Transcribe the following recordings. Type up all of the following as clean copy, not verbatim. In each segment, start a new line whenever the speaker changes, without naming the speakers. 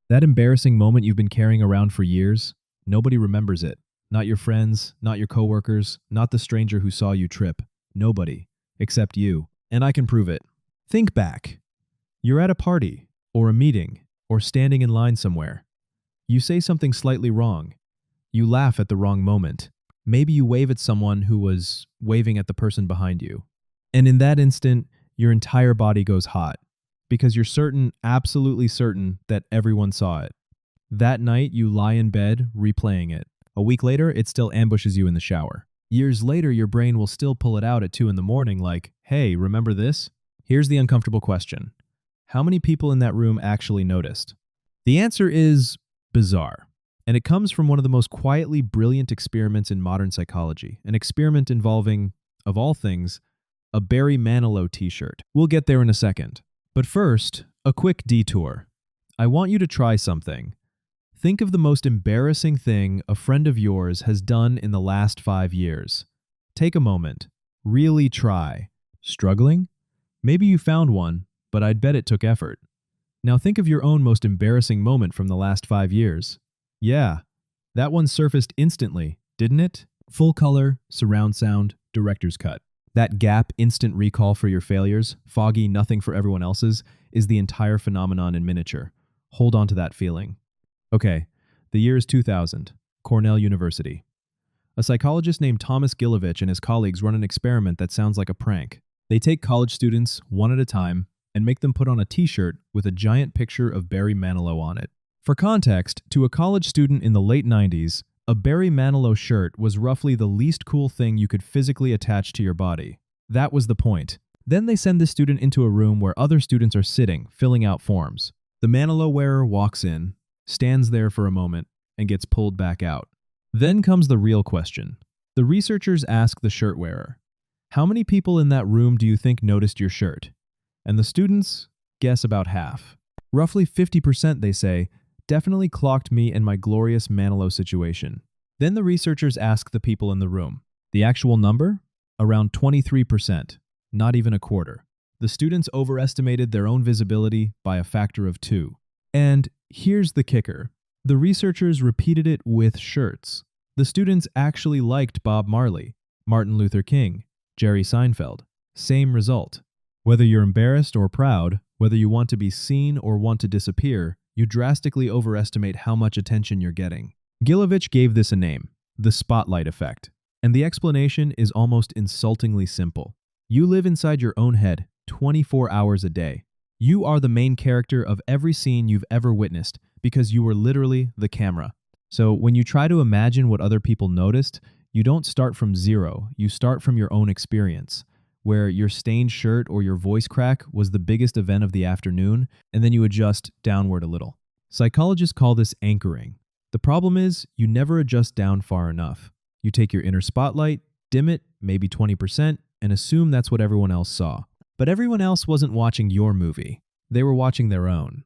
That embarrassing moment you've been carrying around for years, nobody remembers it. Not your friends, not your coworkers, not the stranger who saw you trip. Nobody, except you. And I can prove it. Think back. You're at a party, or a meeting, or standing in line somewhere. You say something slightly wrong. You laugh at the wrong moment. Maybe you wave at someone who was waving at the person behind you. And in that instant, your entire body goes hot because you're certain, absolutely certain, that everyone saw it. That night, you lie in bed, replaying it. A week later, it still ambushes you in the shower. Years later, your brain will still pull it out at 2 in the morning like, hey, remember this? Here's the uncomfortable question. How many people in that room actually noticed? The answer is bizarre. And it comes from one of the most quietly brilliant experiments in modern psychology, an experiment involving, of all things, a Barry Manilow t-shirt. We'll get there in a second. But first, a quick detour. I want you to try something. Think of the most embarrassing thing a friend of yours has done in the last 5 years. Take a moment. Really try. Struggling? Maybe you found one, but I'd bet it took effort. Now think of your own most embarrassing moment from the last 5 years. Yeah, that one surfaced instantly, didn't it? Full color, surround sound, director's cut. That gap instant recall for your failures, foggy nothing for everyone else's, is the entire phenomenon in miniature. Hold on to that feeling. Okay, the year is 2000, Cornell University. A psychologist named Thomas Gilovich and his colleagues run an experiment that sounds like a prank. They take college students, one at a time, and make them put on a t-shirt with a giant picture of Barry Manilow on it. For context, to a college student in the late 90s, a Barry Manilow shirt was roughly the least cool thing you could physically attach to your body. That was the point. Then they send the student into a room where other students are sitting, filling out forms. The Manilow wearer walks in, stands there for a moment, and gets pulled back out. Then comes the real question. The researchers ask the shirt wearer, how many people in that room do you think noticed your shirt? And the students guess about half. Roughly 50%, they say, definitely clocked me and my glorious Manilow situation. Then the researchers ask the people in the room. The actual number? Around 23%, not even a quarter. The students overestimated their own visibility by a factor of 2. And here's the kicker. The researchers repeated it with shirts. The students actually liked Bob Marley, Martin Luther King, Jerry Seinfeld. Same result. Whether you're embarrassed or proud, whether you want to be seen or want to disappear, you drastically overestimate how much attention you're getting. Gilovich gave this a name, the spotlight effect. And the explanation is almost insultingly simple. You live inside your own head 24 hours a day. You are the main character of every scene you've ever witnessed because you were literally the camera. So when you try to imagine what other people noticed, you don't start from zero, you start from your own experience, where your stained shirt or your voice crack was the biggest event of the afternoon, and then you adjust downward a little. Psychologists call this anchoring. The problem is, you never adjust down far enough. You take your inner spotlight, dim it, maybe 20%, and assume that's what everyone else saw. But everyone else wasn't watching your movie. They were watching their own.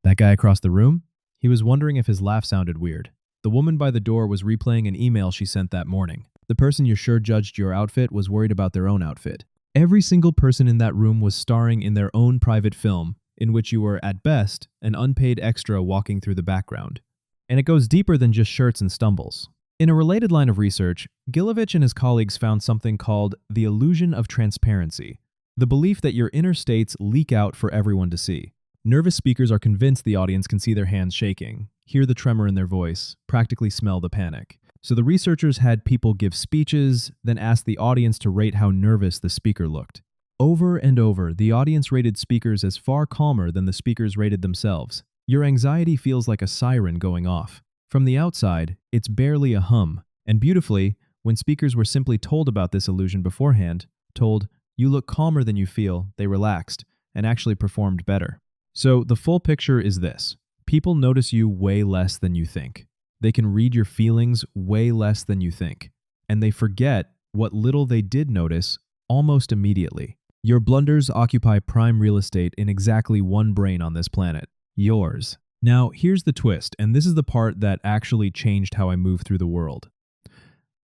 That guy across the room? He was wondering if his laugh sounded weird. The woman by the door was replaying an email she sent that morning. The person you're sure judged your outfit was worried about their own outfit. Every single person in that room was starring in their own private film, in which you were, at best, an unpaid extra walking through the background. And it goes deeper than just shirts and stumbles. In a related line of research, Gilovich and his colleagues found something called the illusion of transparency, the belief that your inner states leak out for everyone to see. Nervous speakers are convinced the audience can see their hands shaking, hear the tremor in their voice, practically smell the panic. So the researchers had people give speeches, then asked the audience to rate how nervous the speaker looked. Over and over, the audience rated speakers as far calmer than the speakers rated themselves. Your anxiety feels like a siren going off. From the outside, it's barely a hum. And beautifully, when speakers were simply told about this illusion beforehand, told, you look calmer than you feel, they relaxed, and actually performed better. So the full picture is this. People notice you way less than you think. They can read your feelings way less than you think. And they forget what little they did notice almost immediately. Your blunders occupy prime real estate in exactly one brain on this planet. Yours. Now, here's the twist, and this is the part that actually changed how I move through the world.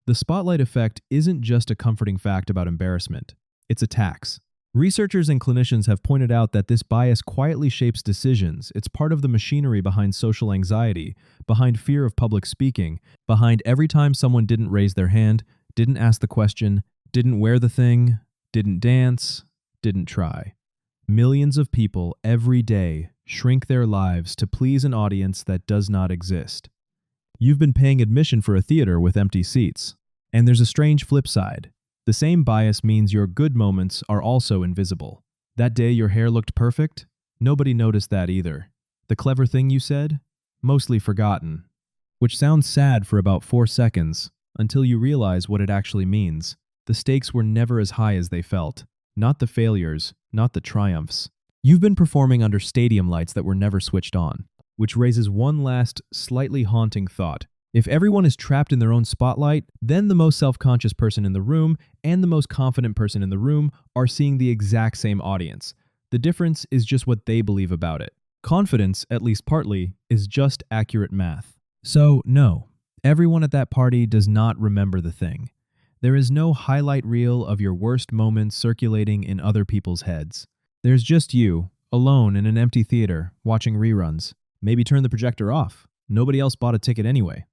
The spotlight effect isn't just a comforting fact about embarrassment. It's a tax. Researchers and clinicians have pointed out that this bias quietly shapes decisions. It's part of the machinery behind social anxiety, behind fear of public speaking, behind every time someone didn't raise their hand, didn't ask the question, didn't wear the thing, didn't dance, didn't try. Millions of people every day shrink their lives to please an audience that does not exist. You've been paying admission for a theater with empty seats. And there's a strange flip side. The same bias means your good moments are also invisible. That day your hair looked perfect? Nobody noticed that either. The clever thing you said? Mostly forgotten. Which sounds sad for about 4 seconds, until you realize what it actually means. The stakes were never as high as they felt. Not the failures, not the triumphs. You've been performing under stadium lights that were never switched on. Which raises one last, slightly haunting thought. If everyone is trapped in their own spotlight, then the most self-conscious person in the room and the most confident person in the room are seeing the exact same audience. The difference is just what they believe about it. Confidence, at least partly, is just accurate math. So, no, everyone at that party does not remember the thing. There is no highlight reel of your worst moments circulating in other people's heads. There's just you, alone in an empty theater, watching reruns. Maybe turn the projector off. Nobody else bought a ticket anyway.